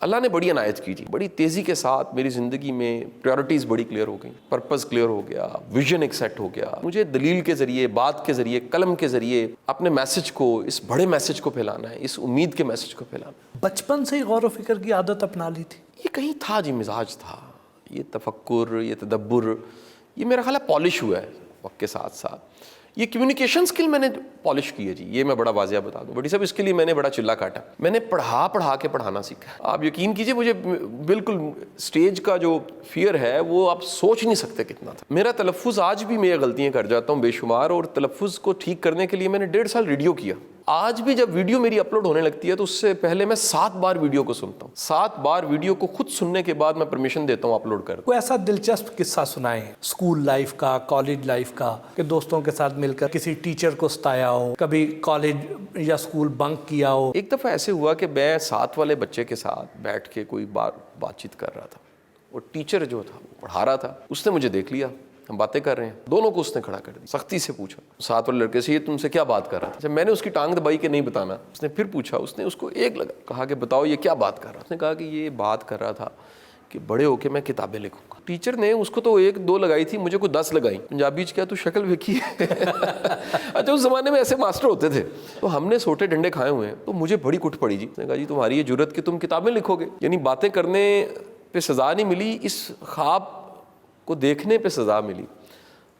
اللہ نے بڑی عنایت کی تھی, بڑی تیزی کے ساتھ میری زندگی میں پریورٹیز بڑی کلیئر ہو گئیں, پرپز کلیئر ہو گیا, ویژن ایک سیٹ ہو گیا. مجھے دلیل کے ذریعے, بات کے ذریعے, قلم کے ذریعے اپنے میسج کو, اس بڑے میسج کو پھیلانا ہے, اس امید کے میسج کو پھیلانا ہے. بچپن سے ہی غور و فکر کی عادت اپنا لی تھی؟ یہ کہیں تھا جی, مزاج تھا, یہ تفکر, یہ تدبر, یہ میرا خیال ہے پالش ہوا ہے وقت کے ساتھ ساتھ. یہ کمیونیکیشن سکل میں نے پالش کی ہے جی, یہ میں بڑا واضح بتا دوں بڑی صاحب, اس کے لیے میں نے بڑا چلا کاٹا. میں نے پڑھا کے پڑھانا سیکھا. آپ یقین کیجئے, مجھے بالکل اسٹیج کا جو فیئر ہے وہ آپ سوچ نہیں سکتے کتنا تھا. میرا تلفظ آج بھی میں غلطیاں کر جاتا ہوں بے شمار, اور تلفظ کو ٹھیک کرنے کے لیے میں نے 1.5 سال ریڈیو کیا. آج بھی جب ویڈیو میری اپلوڈ ہونے لگتی ہے تو اس سے پہلے میں 7 بار ویڈیو کو سنتا ہوں. 7 بار ویڈیو کو خود سننے کے بعد میں پرمیشن دیتا ہوں اپلوڈ کر. کوئی ایسا دلچسپ قصہ سنائیں, اسکول لائف کا, کالج لائف کا, کہ دوستوں کے ساتھ مل کر کسی ٹیچر کو ستایا ہو, کبھی کالج یا اسکول بنک کیا ہو. ایک دفعہ ایسے ہوا کہ میں 7 والے بچے کے ساتھ بیٹھ کے کوئی بات چیت کر رہا تھا, اور ٹیچر جو تھا وہ پڑھا رہا تھا, اس نے مجھے دیکھ لیا, ہم باتیں کر رہے ہیں, دونوں کو اس نے کھڑا کر دیا, سختی سے پوچھا 7 والے لڑکے سے, یہ تم سے کیا بات کر رہا تھا؟ میں نے اس کی ٹانگ دبائی کہ نہیں بتانا. اس نے پھر پوچھا, اس نے اس کو ایک لگا, کہا کہ بتاؤ یہ کیا بات کر رہا. اس نے کہا کہ یہ بات کر رہا تھا کہ بڑے ہو کے میں کتابیں لکھوں گا. ٹیچر نے اس کو تو 1-2 لگائی تھی, مجھے کوئی 10 لگائی. پنجابی کیا تو شکل ویکھی ہے. اچھا اس زمانے میں ایسے ماسٹر ہوتے تھے, تو ہم نے سوٹے ڈنڈے کھائے ہوئے ہیں, تو مجھے بڑی کٹ پڑی جی. اس نے کہا جی تمہاری یہ جرت کہ تم کتابیں لکھو گے, یعنی باتیں کرنے پہ سزا نہیں ملی, اس خواب کو دیکھنے پہ سزا ملی.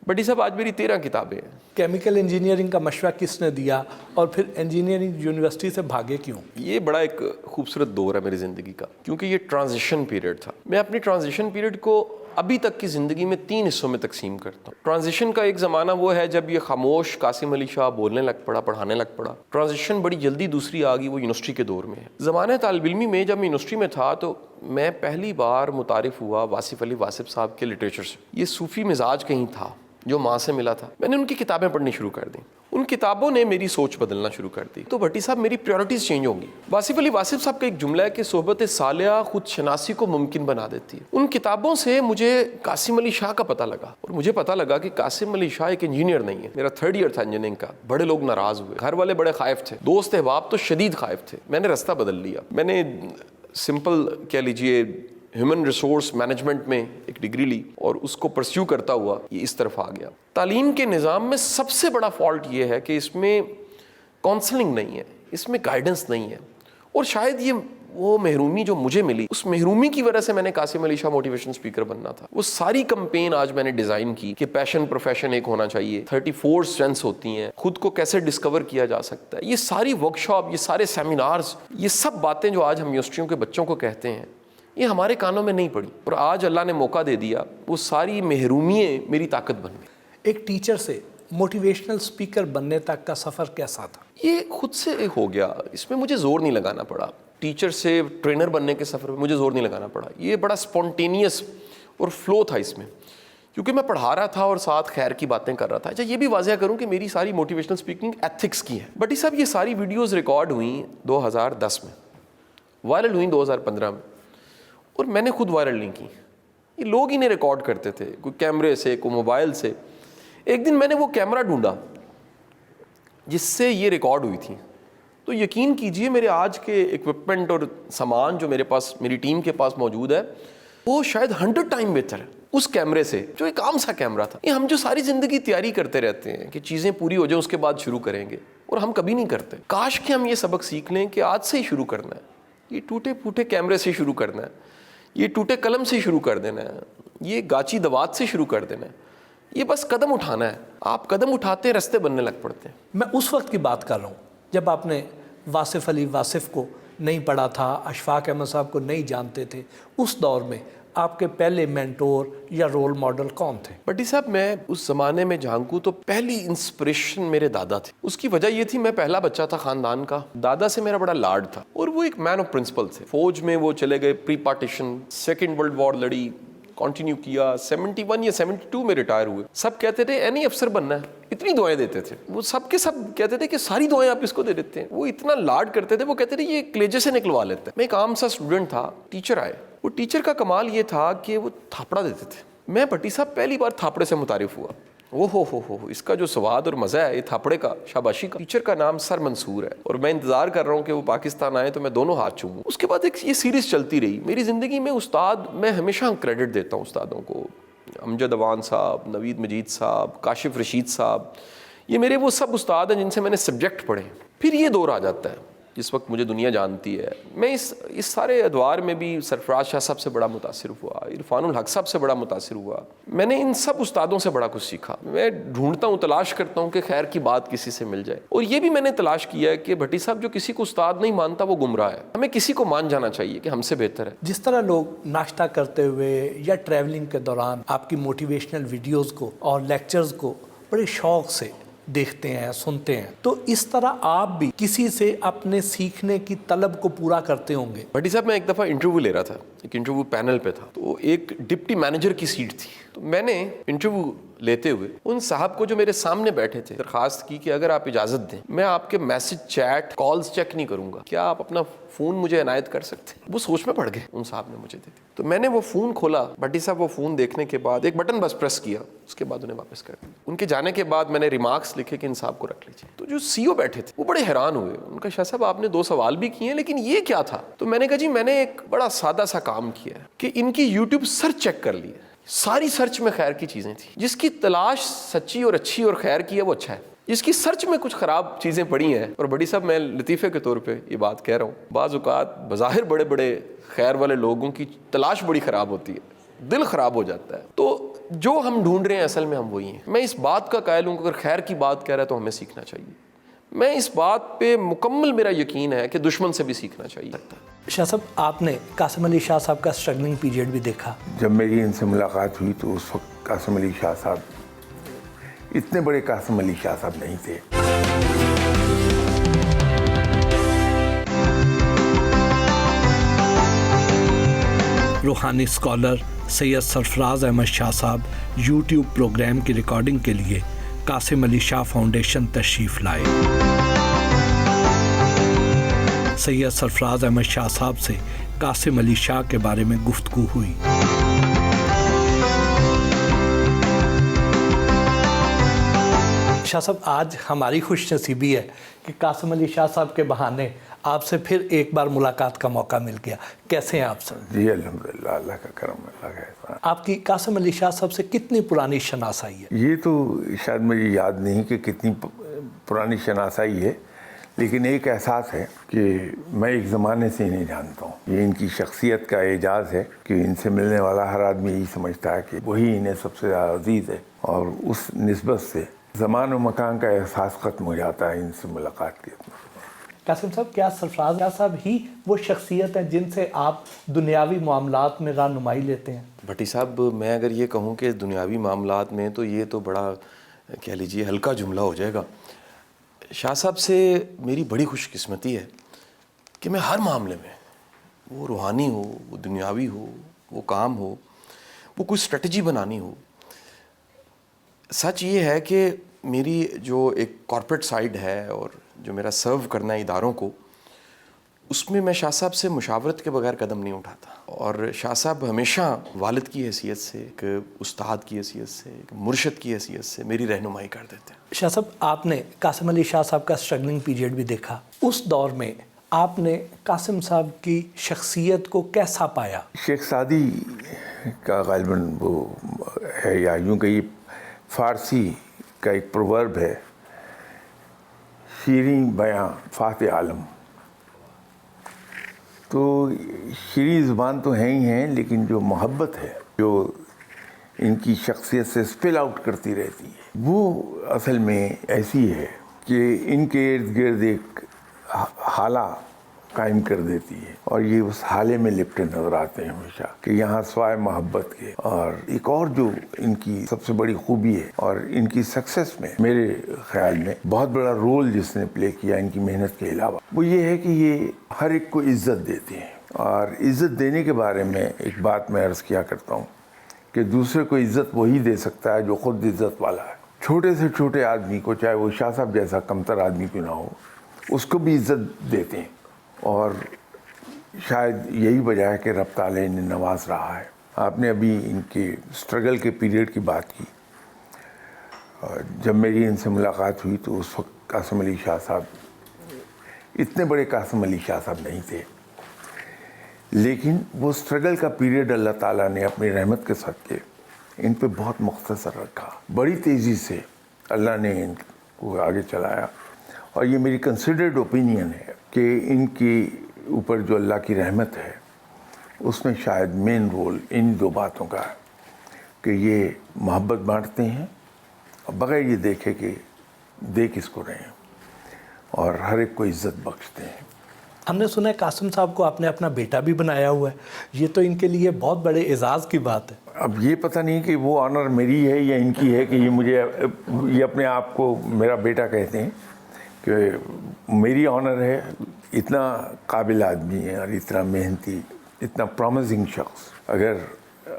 بٹی صاحب آج میری 13 کتابیں ہیں. کیمیکل انجینئرنگ کا مشورہ کس نے دیا, اور پھر انجینئرنگ یونیورسٹی سے بھاگے کیوں؟ یہ بڑا ایک خوبصورت دور ہے میری زندگی کا, کیونکہ یہ ٹرانزیشن پیریڈ تھا. میں اپنی ٹرانزیشن پیریڈ کو ابھی تک کی زندگی میں 3 حصوں میں تقسیم کرتا ہوں. ٹرانزیشن کا ایک زمانہ وہ ہے جب یہ خاموش قاسم علی شاہ بولنے لگ پڑا, پڑھانے لگ پڑا. ٹرانزیشن بڑی جلدی دوسری آ گئی, وہ یونیورسٹی کے دور میں ہے. زمانہ طالب علمی میں جب میں یونیورسٹی میں تھا تو میں پہلی بار متعارف ہوا واصف علی واصف صاحب کے لٹریچر سے. یہ صوفی مزاج کہیں تھا جو ماں سے ملا تھا. میں نے ان کی کتابیں پڑھنی شروع کر دیں, ان کتابوں نے میری سوچ بدلنا شروع کر دی. تو بھٹی صاحب میری پریورٹیز چینج ہوں گی. واصف علی واصف صاحب کا ایک جملہ ہے کہ صحبت صالحہ خود شناسی کو ممکن بنا دیتی ہے. ان کتابوں سے مجھے قاسم علی شاہ کا پتہ لگا, اور مجھے پتہ لگا کہ قاسم علی شاہ ایک انجینئر نہیں ہے. میرا 3rd ایئر تھا انجینئرنگ کا. بڑے لوگ ناراض ہوئے, گھر والے بڑے خائف تھے, دوست احباب تو شدید خائف تھے. میں نے راستہ بدل لیا. میں نے سمپل کہہ لیجئے ہیومن ریسورس مینجمنٹ میں ایک ڈگری لی, اور اس کو پرسیو کرتا ہوا یہ اس طرف آ گیا. تعلیم کے نظام میں سب سے بڑا فالٹ یہ ہے کہ اس میں کاؤنسلنگ نہیں ہے, اس میں گائیڈنس نہیں ہے. اور شاید یہ وہ محرومی جو مجھے ملی, اس محرومی کی وجہ سے میں نے قاسم علی شاہ موٹیویشن اسپیکر بننا تھا. وہ ساری کمپین آج میں نے ڈیزائن کی کہ پیشن پروفیشن ایک ہونا چاہیے, 34 اسٹرینتھس ہوتی ہیں, خود کو کیسے ڈسکور کیا جا سکتا ہے. یہ ساری ورکشاپ, یہ سارے سیمینارز, یہ سب باتیں جو آج ہم یونیورسٹیوں کے بچوں کو کہتے ہیں, یہ ہمارے کانوں میں نہیں پڑی, اور آج اللہ نے موقع دے دیا, وہ ساری محرومیاں میری طاقت بن گئی. ایک ٹیچر سے موٹیویشنل اسپیکر بننے تک کا سفر کیسا تھا؟ یہ خود سے ہو گیا, اس میں مجھے زور نہیں لگانا پڑا. ٹیچر سے ٹرینر بننے کے سفر میں مجھے زور نہیں لگانا پڑا. یہ بڑا اسپونٹینیس اور فلو تھا اس میں, کیونکہ میں پڑھا رہا تھا اور ساتھ خیر کی باتیں کر رہا تھا. اچھا یہ بھی واضح کروں کہ میری ساری موٹیویشنل اسپیکنگ ایتھکس کی ہے. بٹی صاحب یہ ساری ویڈیوز ریکارڈ ہوئیں 2010 میں, وائرل ہوئیں 2015 میں, اور میں نے خود وائرل نہیں کی. یہ لوگ انہیں ریکارڈ کرتے تھے, کوئی کیمرے سے, کوئی موبائل سے. ایک دن میں نے وہ کیمرہ ڈھونڈا جس سے یہ ریکارڈ ہوئی تھی, تو یقین کیجئے میرے آج کے ایکوپمنٹ اور سامان جو میرے پاس, میری ٹیم کے پاس موجود ہے, وہ شاید 100 ٹائم بہتر ہے اس کیمرے سے جو ایک عام سا کیمرہ تھا. یہ ہم جو ساری زندگی تیاری کرتے رہتے ہیں کہ چیزیں پوری ہو جائیں اس کے بعد شروع کریں گے, اور ہم کبھی نہیں کرتے. کاش کہ ہم یہ سبق سیکھ لیں کہ آج سے ہی شروع کرنا ہے. یہ ٹوٹے پھوٹے کیمرے سے شروع کرنا ہے, یہ ٹوٹے قلم سے شروع کر دینا ہے, یہ گاچی دوات سے شروع کر دینا ہے. یہ بس قدم اٹھانا ہے. آپ قدم اٹھاتے ہیں, رستے بننے لگ پڑتے ہیں. میں اس وقت کی بات کر رہا ہوں جب آپ نے واصف علی واصف کو نہیں پڑھا تھا, اشفاق احمد صاحب کو نہیں جانتے تھے. اس دور میں آپ کے پہلے مینٹور یا رول ماڈل کون تھے؟ بٹی صاحب میں اس زمانے میں جھانکوں تو پہلی انسپریشن میرے دادا تھے. اس کی وجہ یہ تھی میں پہلا بچہ تھا خاندان کا. دادا سے میرا بڑا لاڈ تھا, اور وہ ایک مین آف پرنسپل تھے. فوج میں وہ چلے گئے, pre partition, 2nd world war لڑی, کنٹینیو کیا, 71 یا 72 میں ریٹائر ہوئے. سب کہتے تھے اینی افسر بننا ہے, اتنی دعائیں دیتے تھے. وہ سب کے سب کہتے تھے کہ ساری دعائیں آپ اس کو دے دیتے ہیں. وہ اتنا لاڈ کرتے تھے, وہ کہتے تھے یہ کلیجے سے نکلوا لیتے ہیں. میں ایک عام سا اسٹوڈنٹ تھا, ٹیچر آئے. وہ ٹیچر کا کمال یہ تھا کہ وہ تھاپڑا دیتے تھے. میں بھٹی صاحب پہلی بار تھاپڑے سے متعارف ہوا. ہو اس کا جو سواد اور مزہ ہے یہ تھاپڑے کا، شاباشی کا۔ ٹیچر کا نام سر منصور ہے اور میں انتظار کر رہا ہوں کہ وہ پاکستان آئے تو میں دونوں ہاتھ چوموں۔ اس کے بعد ایک یہ سیریز چلتی رہی میری زندگی میں۔ استاد میں ہمیشہ کریڈٹ دیتا ہوں استادوں کو، امجد اوان صاحب، نوید مجید صاحب، کاشف رشید صاحب، یہ میرے وہ سب استاد ہیں جن سے میں نے سبجیکٹ پڑھے۔ پھر یہ دور آ جاتا ہے جس وقت مجھے دنیا جانتی ہے۔ میں اس سارے ادوار میں بھی سرفراز شاہ صاحب سے بڑا متاثر ہوا، عرفان الحق صاحب سے بڑا متاثر ہوا۔ میں نے ان سب استادوں سے بڑا کچھ سیکھا۔ میں ڈھونڈتا ہوں، تلاش کرتا ہوں کہ خیر کی بات کسی سے مل جائے، اور یہ بھی میں نے تلاش کیا ہے کہ بھٹی صاحب جو کسی کو استاد نہیں مانتا وہ گمراہ ہے۔ ہمیں کسی کو مان جانا چاہیے کہ ہم سے بہتر ہے۔ جس طرح لوگ ناشتہ کرتے ہوئے یا ٹریولنگ کے دوران آپ کی موٹیویشنل ویڈیوز کو اور لیکچرز کو بڑے شوق سے دیکھتے ہیں، سنتے ہیں، تو اس طرح آپ بھی کسی سے اپنے سیکھنے کی طلب کو پورا کرتے ہوں گے۔ بھٹی صاحب میں ایک دفعہ انٹرویو لے رہا تھا، ایک انٹرویو پینل پہ تھا، تو ایک ڈپٹی مینیجر کی سیٹ تھی، تو میں نے انٹرویو لیتے ہوئے ان صاحب کو جو میرے سامنے بیٹھے تھے درخواست کی کہ اگر آپ اجازت دیں میں آپ کے میسج، چیٹ، کالز چیک نہیں کروں گا، کیا آپ اپنا فون مجھے عنایت کر سکتے ہیں؟ وہ سوچ میں پڑ گئے، ان صاحب نے مجھے دے دی۔ تو میں نے وہ فون کھولا، بھٹی صاحب وہ فون دیکھنے کے بعد ایک بٹن بس پریس کیا، اس کے بعد انہیں واپس کر دیا۔ ان کے جانے کے بعد میں نے ریمارکس لکھے کہ ان صاحب کو رکھ لیجیے۔ تو جو سی او بیٹھے تھے وہ بڑے حیران ہوئے، ان کا شاہ صاحب آپ نے 2 سوال بھی کیے ہیں لیکن یہ کیا تھا؟ تو میں نے کہا جی میں نے ایک بڑا سادہ سا کام کیا ہے کہ ان کی یوٹیوب سرچ چیک کر لی ہے، ساری سرچ میں خیر کی چیزیں تھیں۔ جس کی تلاش سچی اور اچھی اور خیر کی ہے وہ اچھا ہے، جس کی سرچ میں کچھ خراب چیزیں پڑی ہیں، اور بڑی صاحب میں لطیفے کے طور پہ یہ بات کہہ رہا ہوں، بعض اوقات بظاہر بڑے بڑے خیر والے لوگوں کی تلاش بڑی خراب ہوتی ہے، دل خراب ہو جاتا ہے۔ تو جو ہم ڈھونڈ رہے ہیں اصل میں ہم وہی ہیں۔ میں اس بات کا قائل ہوں کہ اگر خیر کی بات کہہ رہا ہے تو ہمیں سیکھنا چاہیے۔ میں اس بات پہ مکمل میرا یقین ہے کہ دشمن سے بھی سیکھنا چاہیے۔ شاہ صاحب آپ نے قاسم علی شاہ صاحب کا اسٹرگلنگ پیریڈ بھی دیکھا۔ جب میری ان سے ملاقات ہوئی تو اس وقت قاسم علی شاہ صاحب اتنے بڑے قاسم علی شاہ صاحب نہیں تھے۔ روحانی اسکالر سید سرفراز احمد شاہ صاحب یوٹیوب پروگرام کی ریکارڈنگ کے لیے قاسم علی شاہ فاؤنڈیشن تشریف لائے۔ سید سرفراز احمد شاہ صاحب سے قاسم علی شاہ کے بارے میں گفتگو ہوئی۔ شاہ صاحب آج ہماری خوش نصیبی ہے کہ قاسم علی شاہ صاحب کے بہانے آپ سے پھر ایک بار ملاقات کا موقع مل گیا۔ کیسے ہیں آپ سر؟ جی الحمدللہ، اللہ کا کرم، اللہ کا احسان۔ آپ کی قاسم علی شاہ صاحب سے کتنی پرانی شناسائی ہے؟ یہ تو شاید مجھے یاد نہیں کہ کتنی پرانی شناسائی ہے، لیکن ایک احساس ہے کہ میں ایک زمانے سے انہیں جانتا ہوں۔ یہ ان کی شخصیت کا اعجاز ہے کہ ان سے ملنے والا ہر آدمی یہی سمجھتا ہے کہ وہی انہیں سب سے زیادہ عزیز ہے، اور اس نسبت سے زمان و مکان کا احساس ختم ہو جاتا ہے ان سے ملاقات کے۔ قاسم صاحب کیا سرفراز شاہ صاحب ہی وہ شخصیت ہیں جن سے آپ دنیاوی معاملات میں رہنمائی لیتے ہیں؟ بھٹی صاحب میں اگر یہ کہوں کہ دنیاوی معاملات میں تو یہ تو بڑا کہہ لیجیے ہلکا جملہ ہو جائے گا۔ شاہ صاحب سے میری بڑی خوش قسمتی ہے کہ میں ہر معاملے میں، وہ روحانی ہو، وہ دنیاوی ہو، وہ کام ہو، وہ کوئی اسٹریٹجی بنانی ہو، سچ یہ ہے کہ میری جو ایک کارپوریٹ سائیڈ ہے اور جو میرا سرو کرنا ہے اداروں کو، اس میں شاہ صاحب سے مشاورت کے بغیر قدم نہیں اٹھاتا، اور شاہ صاحب ہمیشہ والد کی حیثیت سے، ایک استاد کی حیثیت سے، ایک مرشد کی حیثیت سے میری رہنمائی کر دیتے ہیں۔ شاہ صاحب آپ نے قاسم علی شاہ صاحب کا اسٹرگلنگ پیریڈ بھی دیکھا، اس دور میں آپ نے قاسم صاحب کی شخصیت کو کیسا پایا؟ شیخ سعدی کا غالباً وہ ہے، یا یوں کہ یہ فارسی کا ایک پروورب ہے، شیریں بیاں فاتح عالم۔ تو شیریں زبان تو ہیں ہی ہیں، لیکن جو محبت ہے جو ان کی شخصیت سے اسپل آؤٹ کرتی رہتی ہے، وہ اصل میں ایسی ہے کہ ان کے ارد گرد ایک حالہ قائم کر دیتی ہے، اور یہ اس حالے میں لپٹے نظر آتے ہیں ہمیشہ کہ یہاں سوائے محبت کے۔ اور ایک اور جو ان کی سب سے بڑی خوبی ہے اور ان کی سکسیس میں میرے خیال میں بہت بڑا رول جس نے پلے کیا ان کی محنت کے علاوہ، وہ یہ ہے کہ یہ ہر ایک کو عزت دیتے ہیں۔ اور عزت دینے کے بارے میں ایک بات میں عرض کیا کرتا ہوں کہ دوسرے کو عزت وہی دے سکتا ہے جو خود عزت والا ہے۔ چھوٹے سے چھوٹے آدمی کو، چاہے وہ شاہ صاحب جیسا کمتر آدمی کیوں نہ ہو، اس کو بھی عزت دیتے ہیں، اور شاید یہی وجہ ہے کہ رب تعالیٰ انہیں نواز رہا ہے۔ آپ نے ابھی ان کے اسٹرگل کے پیریڈ کی بات کی، اور جب میری ان سے ملاقات ہوئی تو اس وقت قاسم علی شاہ صاحب اتنے بڑے قاسم علی شاہ صاحب نہیں تھے، لیکن وہ اسٹرگل کا پیریڈ اللہ تعالیٰ نے اپنی رحمت کے صدقے ان پہ بہت مختصر رکھا، بڑی تیزی سے اللہ نے ان کو آگے چلایا. اور یہ میری کنسیڈرڈ اوپینین ہے کہ ان کی اوپر جو اللہ کی رحمت ہے اس میں شاید مین رول ان دو باتوں کا ہے کہ یہ محبت بانٹتے ہیں اور بغیر یہ دیکھے کہ دے کس کو رہے ہیں، اور ہر ایک کو عزت بخشتے ہیں. ہم نے سنا ہے قاسم صاحب کو آپ نے اپنا بیٹا بھی بنایا ہوا ہے، یہ تو ان کے لیے بہت بڑے اعزاز کی بات ہے. اب یہ پتہ نہیں کہ وہ آنر میری ہے یا ان کی ہے کہ یہ اپنے آپ کو میرا بیٹا کہتے ہیں، کہ میری آنر ہے. اتنا قابل آدمی ہے اور اتنا محنتی، اتنا پرومسنگ شخص اگر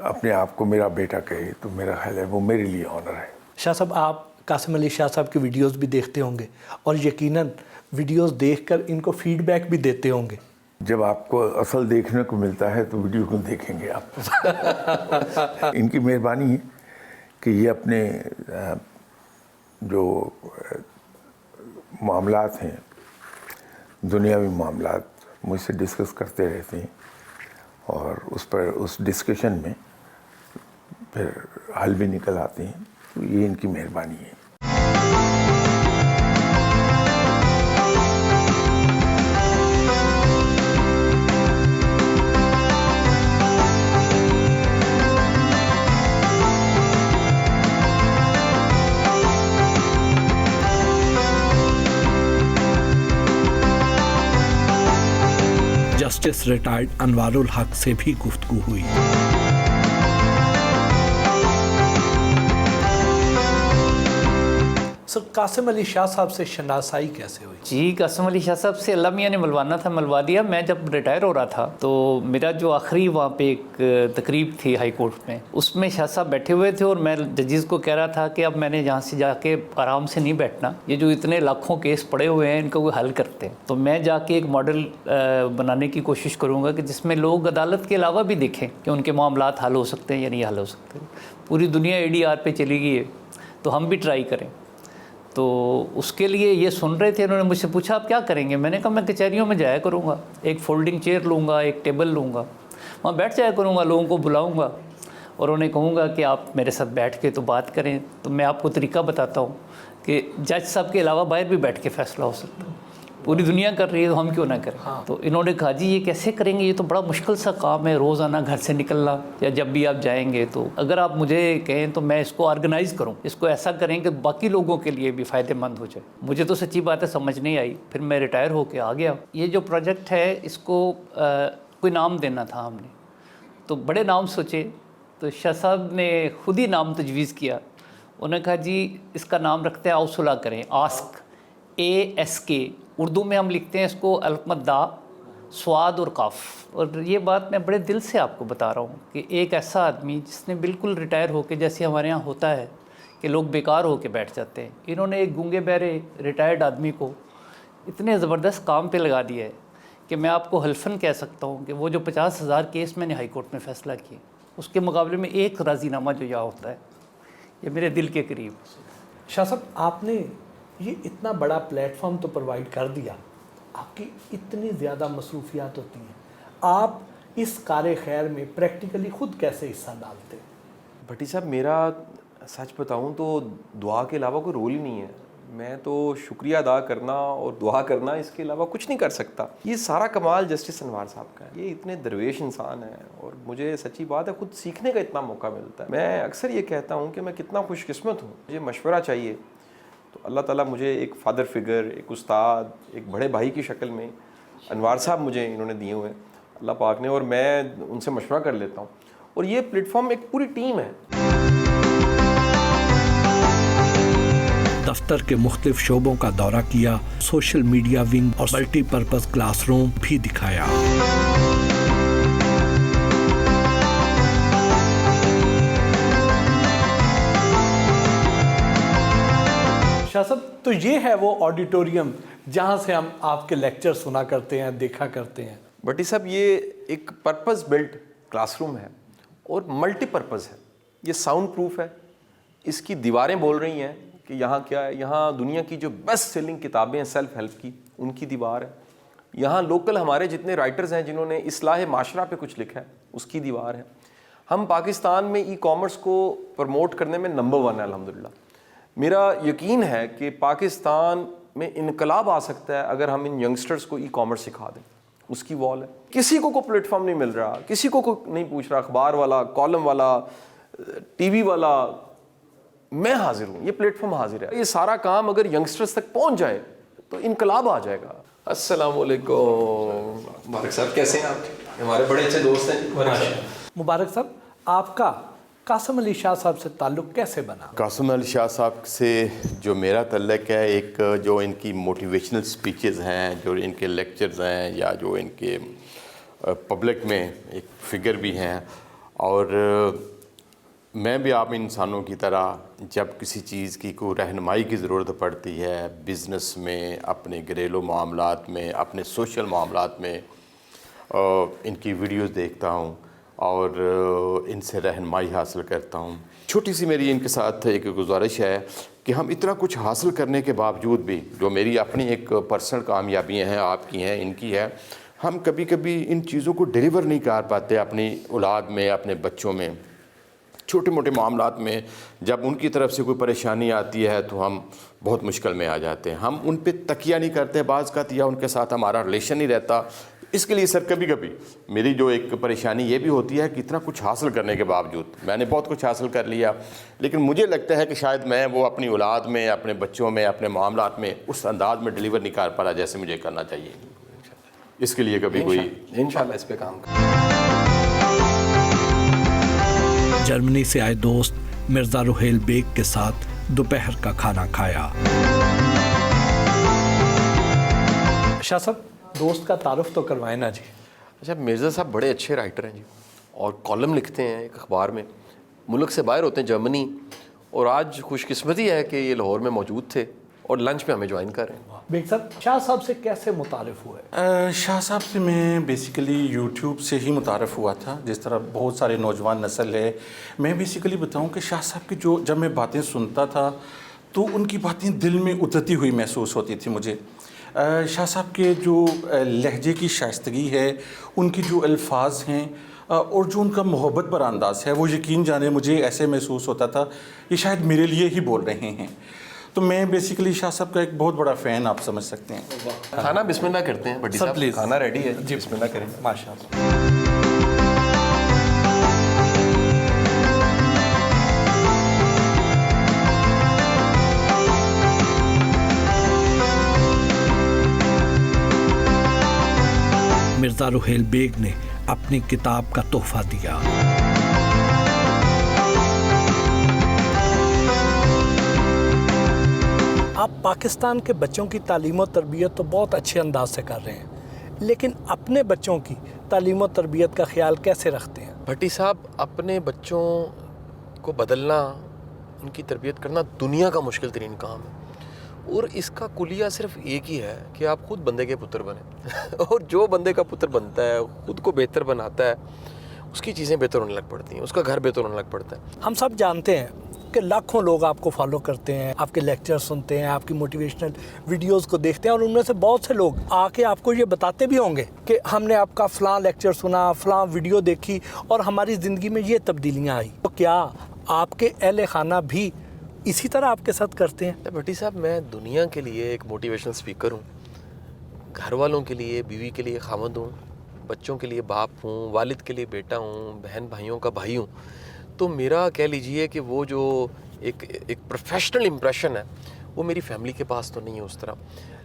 اپنے آپ کو میرا بیٹا کہے تو میرا خیال ہے وہ میرے لیے آنر ہے. شاہ صاحب، آپ قاسم علی شاہ صاحب کی ویڈیوز بھی دیکھتے ہوں گے اور یقیناً ویڈیوز دیکھ کر ان کو فیڈ بیک بھی دیتے ہوں گے. جب آپ کو اصل دیکھنے کو ملتا ہے تو ویڈیو کو دیکھیں گے آپ. ان کی مہربانی ہے کہ یہ اپنے جو معاملات ہیں، دنیاوی معاملات مجھ سے ڈسکس کرتے رہتے ہیں، اور اس ڈسکشن میں پھر حل بھی نکل آتے ہیں. تو یہ ان کی مہربانی ہے. جسٹس ریٹائرڈ انوار الحق سے بھی گفتگو ہوئی. سر، قاسم علی شاہ صاحب سے شناسائی کیسے ہوئی؟ جی، قاسم علی شاہ صاحب سے اللہ میاں نے ملوانا تھا، ملوا دیا. میں جب ریٹائر ہو رہا تھا تو میرا جو آخری وہاں پہ ایک تقریب تھی ہائی کورٹ میں، اس میں شاہ صاحب بیٹھے ہوئے تھے اور میں ججز کو کہہ رہا تھا کہ اب میں نے یہاں سے جا کے آرام سے نہیں بیٹھنا، یہ جو اتنے لاکھوں کیس پڑے ہوئے ہیں ان کو وہ حل کرتے ہیں. تو میں جا کے ایک ماڈل بنانے کی کوشش کروں گا کہ جس میں لوگ عدالت کے علاوہ بھی دیکھیں کہ ان کے معاملات حل ہو سکتے ہیں یا نہیں حل ہو سکتے. پوری دنیا ADR پہ چلی گئی ہے تو ہم بھی ٹرائی کریں. تو اس کے لیے یہ سن رہے تھے، انہوں نے مجھ سے پوچھا آپ کیا کریں گے؟ میں نے کہا میں کچہریوں میں جایا کروں گا، ایک فولڈنگ چیئر لوں گا، ایک ٹیبل لوں گا، وہاں بیٹھ جایا کروں گا، لوگوں کو بلاؤں گا اور انہیں کہوں گا کہ آپ میرے ساتھ بیٹھ کے تو بات کریں. تو میں آپ کو طریقہ بتاتا ہوں کہ جج صاحب کے علاوہ باہر بھی بیٹھ کے فیصلہ ہو سکتا ہے. پوری دنیا کر رہی ہے تو ہم کیوں نہ کریں؟ تو انہوں نے کہا جی یہ کیسے کریں گے، یہ تو بڑا مشکل سا کام ہے، روزانہ گھر سے نکلنا یا جب بھی آپ جائیں گے. تو اگر آپ مجھے کہیں تو میں اس کو آرگنائز کروں، اس کو ایسا کریں کہ باقی لوگوں کے لیے بھی فائدہ مند ہو جائے. مجھے تو سچی بات ہے سمجھ نہیں آئی، پھر میں ریٹائر ہو کے آ گیا. یہ جو پروجیکٹ ہے اس کو کوئی نام دینا تھا ہم نے، تو بڑے نام سوچے. تو شاہ صاحب نے خود ہی نام تجویز کیا. انہوں نے کہا جی اس کا نام رکھتے ہیں آؤ صلح کریں، آسک، ASK. اردو میں ہم لکھتے ہیں اس کو الف دا سواد اور قاف. اور یہ بات میں بڑے دل سے آپ کو بتا رہا ہوں کہ ایک ایسا آدمی جس نے بالکل ریٹائر ہو کے، جیسے ہمارے یہاں ہوتا ہے کہ لوگ بیکار ہو کے بیٹھ جاتے ہیں، انہوں نے ایک گونگے بہرے ریٹائرڈ آدمی کو اتنے زبردست کام پہ لگا دیا ہے کہ میں آپ کو حلفاً کہہ سکتا ہوں کہ وہ جو 50,000 کیس میں نے ہائی کورٹ میں فیصلہ کیے، اس کے مقابلے میں ایک راضی نامہ جو یہاں ہوتا ہے، یہ میرے دل کے قریب. شاہ صاحب، آپ نے یہ اتنا بڑا پلیٹ فارم تو پرووائڈ کر دیا، آپ کی اتنی زیادہ مصروفیات ہوتی ہیں، آپ اس کار خیر میں پریکٹیکلی خود کیسے حصہ ڈالتے؟ بھٹی صاحب، میرا سچ بتاؤں تو دعا کے علاوہ کوئی رول ہی نہیں ہے. میں تو شکریہ ادا کرنا اور دعا کرنا، اس کے علاوہ کچھ نہیں کر سکتا. یہ سارا کمال جسٹس انوار صاحب کا ہے. یہ اتنے درویش انسان ہیں اور مجھے سچی بات ہے خود سیکھنے کا اتنا موقع ملتا ہے. میں اکثر یہ کہتا ہوں کہ میں کتنا خوش قسمت ہوں. مجھے مشورہ چاہیے تو اللہ تعالیٰ مجھے ایک فادر فگر، ایک استاد، ایک بڑے بھائی کی شکل میں انوار صاحب مجھے انہوں نے دیے ہوئے ہیں اللہ پاک نے، اور میں ان سے مشورہ کر لیتا ہوں. اور یہ پلیٹ فارم ایک پوری ٹیم ہے. دفتر کے مختلف شعبوں کا دورہ کیا، سوشل میڈیا ونگ اور ملٹی پرپز کلاس روم بھی دکھایا. شاہ صاحب، تو یہ ہے وہ آڈیٹوریم جہاں سے ہم آپ کے لیکچر سنا کرتے ہیں، دیکھا کرتے ہیں. بھٹی صاحب، یہ ایک پرپز بلٹ کلاس روم ہے اور ملٹی پرپز ہے. یہ ساؤنڈ پروف ہے، اس کی دیواریں بول رہی ہیں کہ یہاں کیا ہے. یہاں دنیا کی جو بیسٹ سیلنگ کتابیں ہیں سیلف ہیلپ کی, ان کی دیوار ہے. یہاں لوکل ہمارے جتنے رائٹرز ہیں جنہوں نے اصلاح معاشرہ پہ کچھ لکھا ہے, اس کی دیوار ہے. ہم پاکستان میں ای کامرس کو پروموٹ کرنے میں نمبر 1 ہے الحمدللہ. میرا یقین ہے کہ پاکستان میں انقلاب آ سکتا ہے اگر ہم ان ینگسٹرز کو ای کامرس سکھا دیں. اس کی وال ہے. کسی کو کوئی پلیٹ فارم نہیں مل رہا, کسی کو کوئی نہیں پوچھ رہا, اخبار والا, کالم والا, ٹی وی والا. میں حاضر ہوں, یہ پلیٹ فارم حاضر ہے. یہ سارا کام اگر ینگسٹرز تک پہنچ جائے تو انقلاب آ جائے گا. السلام علیکم. مبارک صاحب کیسے ہیں آپ؟ ہمارے بڑے اچھے دوست ہیں. مبارک صاحب, آپ کا قاسم علی شاہ صاحب سے تعلق کیسے بنا؟ قاسم علی شاہ صاحب سے جو میرا تعلق ہے, ایک جو ان کی موٹیویشنل سپیچز ہیں, جو ان کے لیکچرز ہیں, یا جو ان کے پبلک میں ایک فگر بھی ہیں. اور میں بھی آپ انسانوں کی طرح جب کسی چیز کی کوئی رہنمائی کی ضرورت پڑتی ہے, بزنس میں, اپنے گھریلو معاملات میں, اپنے سوشل معاملات میں, ان کی ویڈیوز دیکھتا ہوں اور ان سے رہنمائی حاصل کرتا ہوں. چھوٹی سی میری ان کے ساتھ ایک گزارش ہے کہ ہم اتنا کچھ حاصل کرنے کے باوجود بھی, جو میری اپنی ایک پرسنل کامیابیاں ہیں, آپ کی ہیں, ان کی ہے, ہم کبھی کبھی ان چیزوں کو ڈیلیور نہیں کر پاتے اپنی اولاد میں, اپنے بچوں میں. چھوٹے موٹے معاملات میں جب ان کی طرف سے کوئی پریشانی آتی ہے تو ہم بہت مشکل میں آ جاتے ہیں. ہم ان پہ تکیہ نہیں کرتے بعض کا, یا ان کے ساتھ ہمارا ریلیشن نہیں رہتا. اس کے لیے سر کبھی کبھی میری جو ایک پریشانی یہ بھی ہوتی ہے کہ اتنا کچھ حاصل کرنے کے باوجود, میں نے بہت کچھ حاصل کر لیا, لیکن مجھے لگتا ہے کہ شاید میں وہ اپنی اولاد میں, اپنے بچوں میں, اپنے معاملات میں اس انداز میں ڈیلیور نہیں کر پا رہا جیسے مجھے کرنا چاہیے. اس کے لیے کبھی کوئی انشاءاللہ اس پہ کام کریں. جرمنی سے آئے دوست مرزا روحیل بیگ کے ساتھ دوپہر کا کھانا کھایا. شاہ صاحب, دوست کا تعارف تو کروائیں نا جی. اچھا, مرزا صاحب بڑے اچھے رائٹر ہیں جی, اور کالم لکھتے ہیں ایک اخبار میں, ملک سے باہر ہوتے ہیں جرمنی, اور آج خوش قسمتی ہے کہ یہ لاہور میں موجود تھے اور لنچ پہ ہمیں جوائن کر رہے ہیں. بیگ صاحب, شاہ صاحب سے کیسے متعارف ہوئے؟ شاہ صاحب سے میں بیسیکلی یوٹیوب سے ہی متعارف ہوا تھا. جس طرح بہت سارے نوجوان نسل ہے, میں بیسیکلی بتاؤں کہ شاہ صاحب کی جب میں باتیں سنتا تھا تو ان کی باتیں دل میں اترتی ہوئی محسوس ہوتی تھی مجھے. شاہ صاحب کے جو لہجے کی شائستگی ہے, ان کی جو الفاظ ہیں, اور جو ان کا محبت پر انداز ہے, وہ یقین جانے مجھے ایسے محسوس ہوتا تھا یہ شاید میرے لیے ہی بول رہے ہیں. تو میں بیسیکلی شاہ صاحب کا ایک بہت بڑا فین آپ سمجھ سکتے ہیں. کھانا بسم اللہ کرتے ہیں بڈی صاحب, پلیز. کھانا ریڈی ہے جی, بسم اللہ کریں. ماشاء اللہ. مرزا روحیل بیگ نے اپنی کتاب کا تحفہ دیا. آپ پاکستان کے بچوں کی تعلیم و تربیت تو بہت اچھے انداز سے کر رہے ہیں, لیکن اپنے بچوں کی تعلیم و تربیت کا خیال کیسے رکھتے ہیں؟ بھٹی صاحب, اپنے بچوں کو بدلنا, ان کی تربیت کرنا دنیا کا مشکل ترین کام ہے, اور اس کا کلیہ صرف ایک ہی ہے کہ آپ خود بندے کے پتر بنیں. اور جو بندے کا پتر بنتا ہے, خود کو بہتر بناتا ہے, اس کی چیزیں بہتر ہونے لگ پڑتی ہیں, اس کا گھر بہتر ہونے لگ پڑتا ہے. ہم سب جانتے ہیں کہ لاکھوں لوگ آپ کو فالو کرتے ہیں, آپ کے لیکچر سنتے ہیں, آپ کی موٹیویشنل ویڈیوز کو دیکھتے ہیں, اور ان میں سے بہت سے لوگ آ کے آپ کو یہ بتاتے بھی ہوں گے کہ ہم نے آپ کا فلاں لیکچر سنا, فلاں ویڈیو دیکھی, اور ہماری زندگی میں یہ تبدیلیاں آئی. تو کیا آپ کے اہل خانہ بھی اسی طرح آپ کے ساتھ کرتے ہیں؟ بھٹی صاحب, میں دنیا کے لیے ایک موٹیویشنل اسپیکر ہوں, گھر والوں کے لیے بیوی کے لیے خاوند ہوں, بچوں کے لیے باپ ہوں, والد کے لیے بیٹا ہوں, بہن بھائیوں کا بھائی ہوں. تو میرا کہہ لیجئے کہ وہ جو ایک پروفیشنل امپریشن ہے وہ میری فیملی کے پاس تو نہیں ہے اس طرح,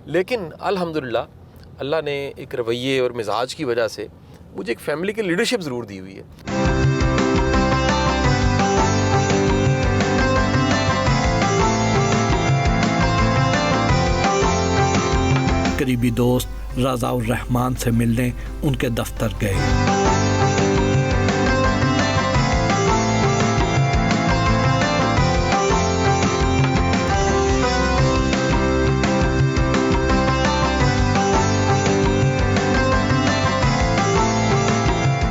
لیکن الحمدللہ اللہ نے ایک رویے اور مزاج کی وجہ سے مجھے ایک فیملی کی لیڈرشپ ضرور دی ہوئی ہے. قریبی دوست رضا الرحمان سے ملنے ان کے دفتر گئے.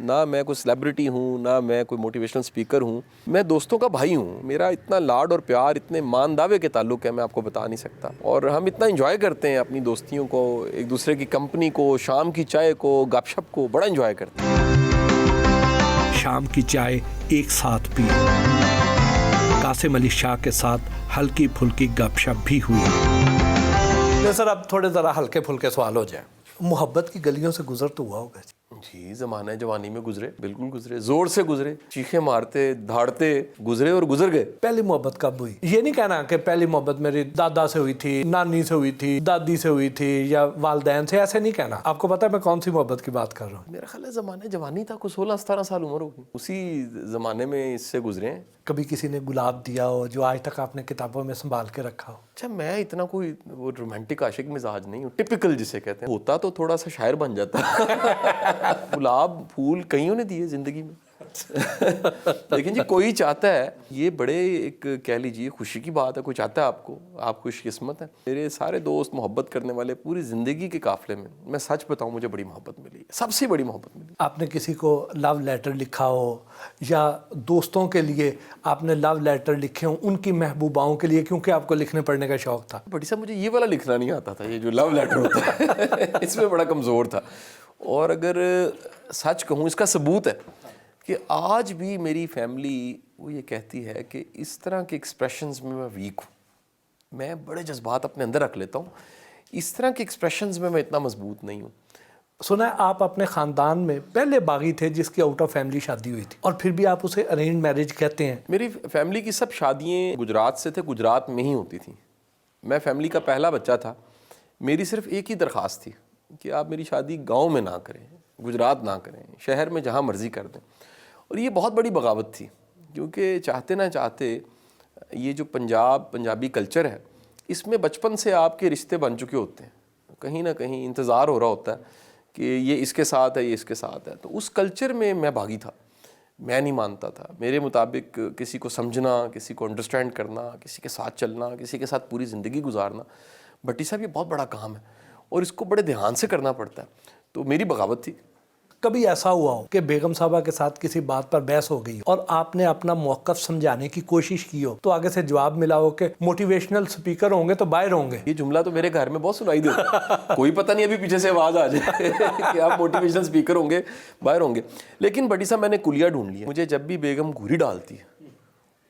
نہ میں کوئی سیلیبریٹی ہوں، نہ میں کوئی موٹیویشنل اسپیکر ہوں، میں دوستوں کا بھائی ہوں. میرا اتنا لاڈ اور پیار، اتنے مان دعوے کے تعلق ہے، میں آپ کو بتا نہیں سکتا. اور ہم اتنا انجوائے کرتے ہیں اپنی دوستیوں کو، ایک دوسرے کی کمپنی کو، شام کی چائے کو، گپ شپ کو بڑا انجوائے کرتے ہیں. شام کی چائے ایک ساتھ پی، قاسم علی شاہ کے ساتھ ہلکی پھلکی گپ شپ بھی ہوئی. سر اب تھوڑے ذرا ہلکے پھلکے سوال ہو جائیں. محبت کی گلیوں سے گزر تو ہوا ہوگا جی، زمانہ جوانی میں گزرے، بالکل گزرے، زور سے گزرے، چیخیں مارتے دھاڑتے گزرے اور گزر گئے. پہلی محبت کب ہوئی؟ یہ نہیں کہنا کہ پہلی محبت میری دادا سے ہوئی تھی، نانی سے ہوئی تھی، دادی سے ہوئی تھی یا والدین سے، ایسے نہیں کہنا. آپ کو پتا ہے میں کون سی محبت کی بات کر رہا ہوں؟ میرا خیال ہے زمانہ جوانی تھا، کوئی 16-17 سال عمر ہوگی، اسی زمانے میں اس سے گزرے ہیں. کبھی کسی نے گلاب دیا ہو جو آج تک آپ نے کتابوں میں سنبھال کے رکھا ہو؟ اچھا، میں اتنا کوئی وہ رومانٹک عاشق مزاج نہیں ہوں، ٹپیکل جسے کہتے ہیں. ہوتا تو تھوڑا سا شاعر بن جاتا. گلاب پھول کئیوں نے دیے زندگی میں. لیکن جی کوئی چاہتا ہے، یہ بڑے ایک کہہ لیجیے خوشی کی بات ہے، کوئی چاہتا ہے آپ کو، آپ خوش قسمت ہیں. میرے سارے دوست محبت کرنے والے پوری زندگی کے قافلے میں سچ بتاؤں مجھے بڑی محبت ملی، سب سے بڑی محبت ملی. آپ نے کسی کو لو لیٹر لکھا ہو یا دوستوں کے لیے آپ نے لو لیٹر لکھے ہوں ان کی محبوباؤں کے لیے، کیونکہ آپ کو لکھنے پڑھنے کا شوق تھا؟ بڑی صاحب مجھے یہ والا لکھنا نہیں آتا تھا، یہ جو لو لیٹر ہوتا ہے اس میں بڑا کمزور تھا. اور اگر سچ کہوں، اس کا ثبوت ہے کہ آج بھی میری فیملی وہ یہ کہتی ہے کہ اس طرح کے ایکسپریشنز میں ویک ہوں. میں بڑے جذبات اپنے اندر رکھ لیتا ہوں، اس طرح کے ایکسپریشنز میں اتنا مضبوط نہیں ہوں. سنا ہے آپ اپنے خاندان میں پہلے باغی تھے جس کی آؤٹ آف فیملی شادی ہوئی تھی، اور پھر بھی آپ اسے ارینج میرج کہتے ہیں. میری فیملی کی سب شادیاں گجرات سے تھے، گجرات میں ہی ہوتی تھیں. میں فیملی کا پہلا بچہ تھا. میری صرف ایک ہی درخواست تھی کہ آپ میری شادی گاؤں میں نہ کریں، گجرات نہ کریں، شہر میں جہاں مرضی کر دیں. اور یہ بہت بڑی بغاوت تھی، کیونکہ چاہتے نہ چاہتے یہ جو پنجابی کلچر ہے، اس میں بچپن سے آپ کے رشتے بن چکے ہوتے ہیں. کہیں نہ کہیں انتظار ہو رہا ہوتا ہے کہ یہ اس کے ساتھ ہے، یہ اس کے ساتھ ہے. تو اس کلچر میں میں باغی تھا، میں نہیں مانتا تھا. میرے مطابق کسی کو سمجھنا، کسی کو انڈرسٹینڈ کرنا، کسی کے ساتھ چلنا، کسی کے ساتھ پوری زندگی گزارنا، بھٹی صاحب یہ بہت بڑا کام ہے اور اس کو بڑے دھیان سے کرنا پڑتا ہے. تو میری بغاوت تھی. کبھی ایسا ہوا ہو کہ بیگم صاحبہ کے ساتھ کسی بات پر بحث ہو گئی اور آپ نے اپنا موقف سمجھانے کی کوشش کی ہو تو آگے سے جواب ملا ہو کہ موٹیویشنل سپیکر ہوں گے تو باہر ہوں گے؟ یہ جملہ تو میرے گھر میں بہت سنائی دیتا ہے. کوئی پتہ نہیں ابھی پیچھے سے آواز آ جائے کہ آپ موٹیویشنل اسپیکر ہوں گے، باہر ہوں گے. لیکن بڑی صاحب میں نے کلیہ ڈھونڈ لیا. مجھے جب بھی بیگم گھوری ڈالتی ہے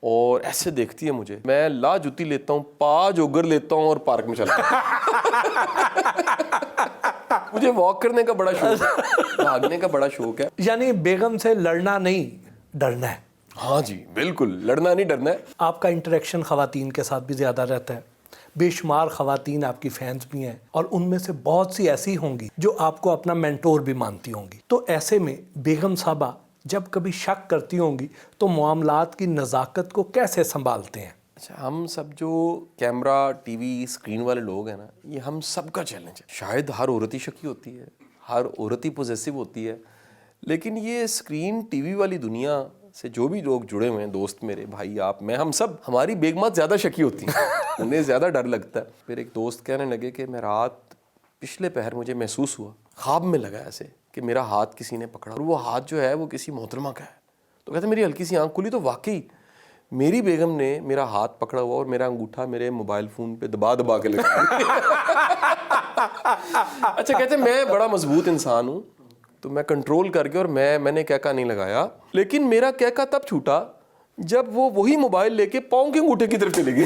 اور ایسے دیکھتی ہے مجھے، میں لا جوتی لیتا ہوں، پا جوگر لیتا ہوں اور پارک میں چلتا ہوں. مجھے واک کرنے کا بڑا شوق ہے، بھاگنے کا بڑا شوق ہے. یعنی بیگم سے لڑنا نہیں، ڈرنا ہے. ہاں جی بالکل، لڑنا نہیں ڈرنا ہے. آپ کا انٹریکشن خواتین کے ساتھ بھی زیادہ رہتا ہے، بے شمار خواتین آپ کی فینس بھی ہیں اور ان میں سے بہت سی ایسی ہوں گی جو آپ کو اپنا مینٹور بھی مانتی ہوں گی. تو ایسے میں بیگم صاحبہ جب کبھی شک کرتی ہوں گی تو معاملات کی نزاکت کو کیسے سنبھالتے ہیں؟ اچھا، ہم سب جو کیمرہ ٹی وی اسکرین والے لوگ ہیں نا، یہ ہم سب کا چیلنج ہے. شاید ہر عورت ہی شکی ہوتی ہے، ہر عورت ہی پوزیسو ہوتی ہے، لیکن یہ اسکرین ٹی وی والی دنیا سے جو بھی لوگ جڑے ہوئے ہیں، دوست میرے، بھائی، آپ، میں، ہم سب، ہماری بیگمات زیادہ شکی ہوتی ہیں. انہیں زیادہ ڈر لگتا ہے. پھر ایک دوست کہنے لگے کہ میں رات پچھلے پہر مجھے محسوس ہوا، خواب میں لگا ایسے کہ میرا ہاتھ کسی نے پکڑا اور وہ ہاتھ جو ہے وہ کسی محترمہ کا ہے. تو کہتے میری ہلکی سی آنکھ کھلی تو واقعی میری بیگم نے میرا ہاتھ پکڑا ہوا اور میرا انگوٹھا میرے موبائل فون پہ دبا دبا کے لگا. اچھا، کہتے میں بڑا مضبوط انسان ہوں تو میں کنٹرول کر کے اور میں نے کہکا نہیں لگایا. لیکن میرا کہکا تب چھوٹا جب وہ وہی موبائل لے کے پاؤں کے انگوٹھے کی طرف چلے گی.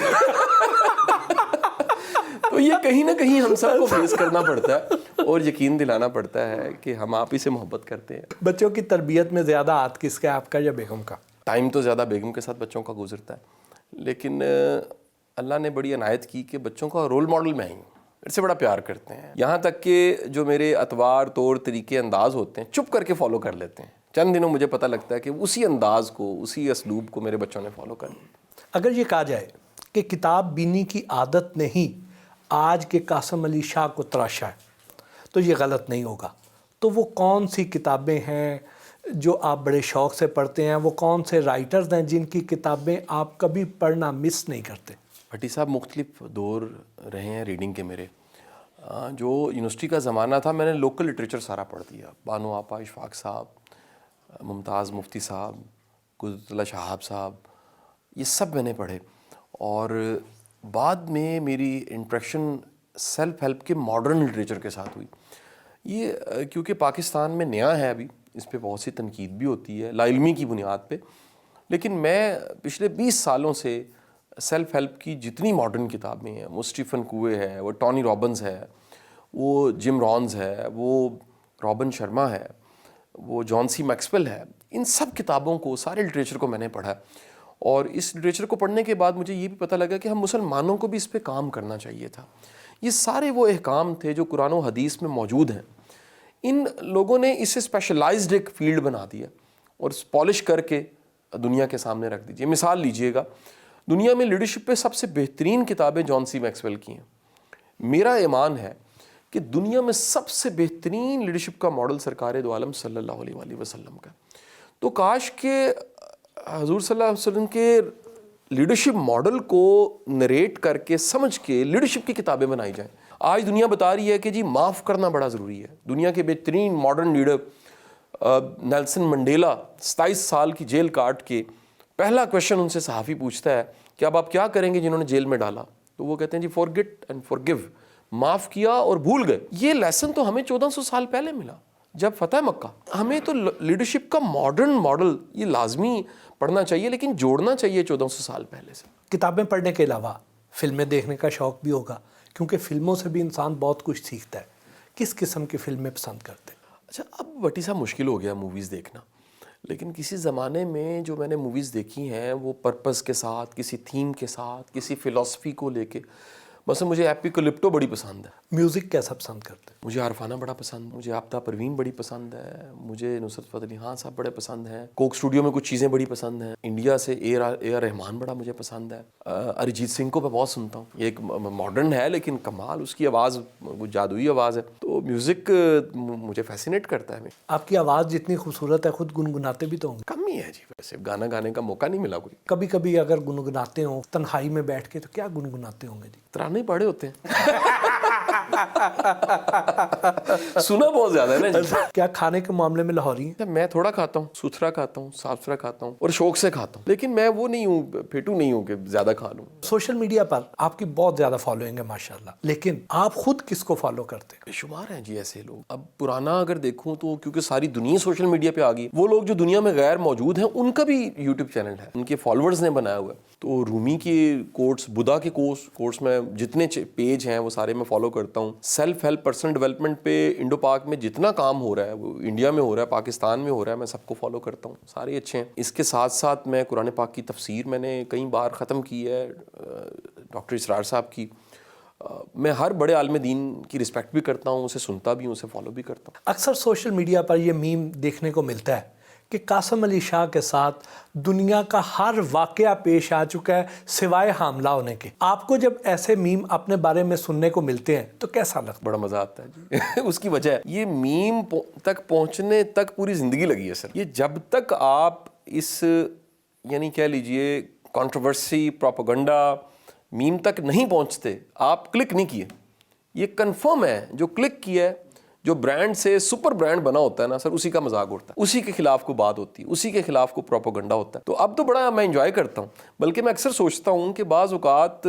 تو یہ کہیں نہ کہیں ہم سب کو فیس کرنا پڑتا ہے اور یقین دلانا پڑتا ہے کہ ہم آپ ہی سے محبت کرتے ہیں. بچوں کی تربیت میں زیادہ ہاتھ کس کا ہے، آپ کا یا بیگم کا؟ ٹائم تو زیادہ بیگم کے ساتھ بچوں کا گزرتا ہے، لیکن اللہ نے بڑی عنایت کی کہ بچوں کا رول ماڈل میں ہی ہوں. میرے سے بڑا پیار کرتے ہیں، یہاں تک کہ جو میرے اطوار، طور طریقے، انداز ہوتے ہیں چپ کر کے فالو کر لیتے ہیں. چند دنوں مجھے پتہ لگتا ہے کہ اسی انداز کو، اسی اسلوب کو میرے بچوں نے فالو کر لیا. اگر یہ کہا جائے کہ کتاب بینی کی عادت نے ہی آج کے قاسم علی شاہ کو تراشا ہے تو یہ غلط نہیں ہوگا. تو وہ کون سی کتابیں ہیں جو آپ بڑے شوق سے پڑھتے ہیں؟ وہ کون سے رائٹرز ہیں جن کی کتابیں آپ کبھی پڑھنا مس نہیں کرتے؟ بھٹی صاحب مختلف دور رہے ہیں ریڈنگ کے میرے. جو یونیورسٹی کا زمانہ تھا میں نے لوکل لٹریچر سارا پڑھ دیا. بانو آپا، اشفاق صاحب، ممتاز مفتی صاحب, قدرت اللہ شہاب صاحب, یہ سب میں نے پڑھے. اور بعد میں میری انٹریکشن سیلف ہیلپ کے ماڈرن لٹریچر کے ساتھ ہوئی. یہ کیونکہ پاکستان میں نیا ہے ابھی, اس پہ بہت سی تنقید بھی ہوتی ہے لا علمی کی بنیاد پہ, لیکن میں پچھلے 20 سالوں سے سیلف ہیلپ کی جتنی ماڈرن کتابیں ہیں, وہ اسٹیفن کوے ہے, وہ ٹونی رابنز ہے, وہ جم رونز ہے, وہ رابن شرما ہے, وہ جان سی میکسویل ہے, ان سب کتابوں کو, سارے لٹریچر کو میں نے پڑھا. اور اس لٹریچر کو پڑھنے کے بعد مجھے یہ بھی پتہ لگا کہ ہم مسلمانوں کو بھی اس پہ کام کرنا چاہیے تھا. یہ سارے وہ احکام تھے جو قرآن و حدیث میں موجود ہیں. ان لوگوں نے اسے اسپیشلائزڈ ایک فیلڈ بنا دیا اور پالش کر کے دنیا کے سامنے رکھ دیجیے. مثال لیجئے گا, دنیا میں لیڈرشپ پہ سب سے بہترین کتابیں جان سی میکسویل کی ہیں. میرا ایمان ہے کہ دنیا میں سب سے بہترین لیڈرشپ کا ماڈل سرکار دو عالم صلی اللہ علیہ وآلہ وسلم کا. تو کاش کہ حضور صلی اللہ علیہ وسلم کے لیڈرشپ ماڈل کو نریٹ کر کے سمجھ کے لیڈرشپ کی کتابیں بنائی جائیں. آج دنیا بتا رہی ہے کہ جی معاف کرنا بڑا ضروری ہے. دنیا کے بہترین ماڈرن لیڈر نیلسن منڈیلا 27 سال کی جیل کاٹ کے پہلا کویشچن ان سے صحافی پوچھتا ہے کہ اب آپ کیا کریں گے جنہوں نے جیل میں ڈالا, تو وہ کہتے ہیں جی فارگیٹ اینڈ فارگیو, معاف کیا اور بھول گئے. یہ لیسن تو ہمیں 1400 سال پہلے ملا جب فتح مکہ. ہمیں تو لیڈرشپ کا ماڈرن ماڈل یہ لازمی پڑھنا چاہیے, لیکن جوڑنا چاہیے 1400 سال پہلے سے. کتابیں پڑھنے کے علاوہ فلمیں دیکھنے کا شوق بھی ہوگا, کیونکہ فلموں سے بھی انسان بہت کچھ سیکھتا ہے. کس قسم کی فلمیں پسند کرتے ہیں؟ اچھا, اب بٹی صاحب مشکل ہو گیا موویز دیکھنا, لیکن کسی زمانے میں جو میں نے موویز دیکھی ہیں وہ پرپز کے ساتھ, کسی تھیم کے ساتھ, کسی فلسفی کو لے کے. مثلا مجھے ایپیکلپٹو بڑی پسند ہے. میوزک کیسا پسند کرتے ہیں؟ مجھے عارفانہ بڑا پسند ہے, مجھے آفتہ پروین بڑی پسند ہے, مجھے نصرت فتح علی خان صاحب بڑے پسند ہیں, کوک اسٹوڈیو میں کچھ چیزیں بڑی پسند ہیں. انڈیا سے اے آر رحمان بڑا مجھے پسند ہے. ارجیت سنگھ کو میں بہت سنتا ہوں. یہ ایک ماڈرن ہے لیکن کمال اس کی آواز, وہ جادوئی آواز ہے. تو میوزک مجھے فیسینیٹ کرتا ہے. آپ کی آواز جتنی خوبصورت ہے, خود گنگناتے بھی تو ہوں گے؟ کم ہی ہے جی, ویسے گانا گانے کا موقع نہیں ملا کوئی. کبھی کبھی اگر گنگناتے ہوں تنہائی میں بیٹھ کے, تو کیا گنگناتے ہوں گے جی؟ ترانے پاڑے ہوتے ہیں. سنا بہت زیادہ ہے نا جی. کیا کھانے کے معاملے میں لاہوری ہیں؟ میں تھوڑا کھاتا ہوں, ستھرا کھاتا ہوں, صاف ستھرا کھاتا ہوں اور شوق سے کھاتا ہوں, لیکن میں وہ نہیں ہوں, پھیٹو نہیں ہوں کہ زیادہ کھا لوں. سوشل میڈیا پر آپ کی بہت زیادہ فالوئنگ ہے ماشاءاللہ, لیکن آپ خود کس کو فالو کرتے ہیں؟ بے شمار ہیں جی ایسے لوگ. اب پرانا اگر دیکھوں تو کیونکہ ساری دنیا سوشل میڈیا پہ آ گئی, وہ لوگ جو دنیا میں غیر موجود ہیں ان کا بھی یوٹیوب چینل ہے, ان کے فالوورز نے بنایا ہوا ہے. تو رومی کے کوٹس, بدھا کے کورس میں جتنے پیج ہیں وہ سارے میں فالو کرتا ہوں. سیلف ہیلپ, پرسنل ڈیولپمنٹ پہ انڈو پاک میں جتنا کام ہو رہا ہے, وہ انڈیا میں ہو رہا ہے, پاکستان میں ہو رہا ہے, میں سب کو فالو کرتا ہوں, سارے اچھے ہیں. اس کے ساتھ ساتھ میں قرآن پاک کی تفسیر میں نے کئی بار ختم کی ہے, ڈاکٹر اسرار صاحب کی. میں ہر بڑے عالم دین کی رسپیکٹ بھی کرتا ہوں, اسے سنتا بھی ہوں, اسے فالو بھی کرتا ہوں. اکثر سوشل میڈیا پر یہ میم دیکھنے کو ملتا ہے کہ قاسم علی شاہ کے ساتھ دنیا کا ہر واقعہ پیش آ چکا ہے سوائے حاملہ ہونے کے. آپ کو جب ایسے میم اپنے بارے میں سننے کو ملتے ہیں تو کیسا لگتا ہے؟ بڑا مزہ آتا ہے جی. اس کی وجہ ہے یہ میم تک پہنچنے تک پوری زندگی لگی ہے سر. یہ جب تک آپ اس یعنی کہہ لیجئے کنٹروورسی, پروپیگنڈا میم تک نہیں پہنچتے, آپ کلک نہیں کیے. یہ کنفرم ہے جو کلک کیا ہے, جو برانڈ سے سپر برانڈ بنا ہوتا ہے نا سر, اسی کا مذاق اڑتا ہے, اسی کے خلاف کو بات ہوتی ہے, اسی کے خلاف کو پروپیگنڈا ہوتا ہے. تو اب تو بڑا میں انجوائے کرتا ہوں, بلکہ میں اکثر سوچتا ہوں کہ بعض اوقات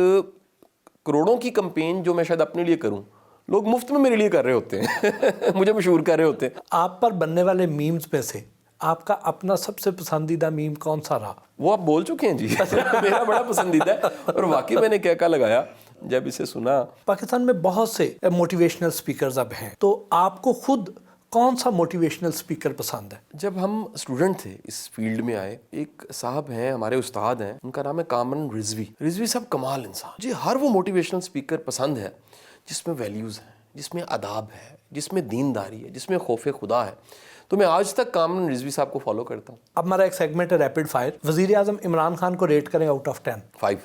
کروڑوں کی کمپین جو میں شاید اپنے لیے کروں, لوگ مفت میں میرے لیے کر رہے ہوتے ہیں, مجھے مشہور کر رہے ہوتے ہیں. آپ پر بننے والے میمز میں سے آپ کا اپنا سب سے پسندیدہ میم کون سا رہا؟ وہ آپ بول چکے ہیں جی. میرا بڑا پسندیدہ ہے, اور واقعی میں نے کہہ لگایا جب اسے سنا. پاکستان میں بہت سے موٹیویشنل سپیکرز اب ہیں, تو آپ کو خود کون سا موٹیویشنل سپیکر پسند ہے؟ جب ہم اسٹوڈنٹ تھے اس فیلڈ میں آئے, ایک صاحب ہیں ہمارے استاد ہیں, ان کا نام ہے کامران رضوی. رضوی صاحب کمال انسان جی. ہر وہ موٹیویشنل سپیکر پسند ہے جس میں ویلیوز ہیں, جس میں آداب ہے, جس میں دینداری ہے, جس میں خوف خدا ہے. تو میں آج تک کامران رضوی صاحب کو فالو کرتا ہوں. اب ہمارا ایک سیگمنٹ ہے ریپڈ فائر. وزیر اعظم عمران خان کو ریٹ کریں آؤٹ آف 10. 5.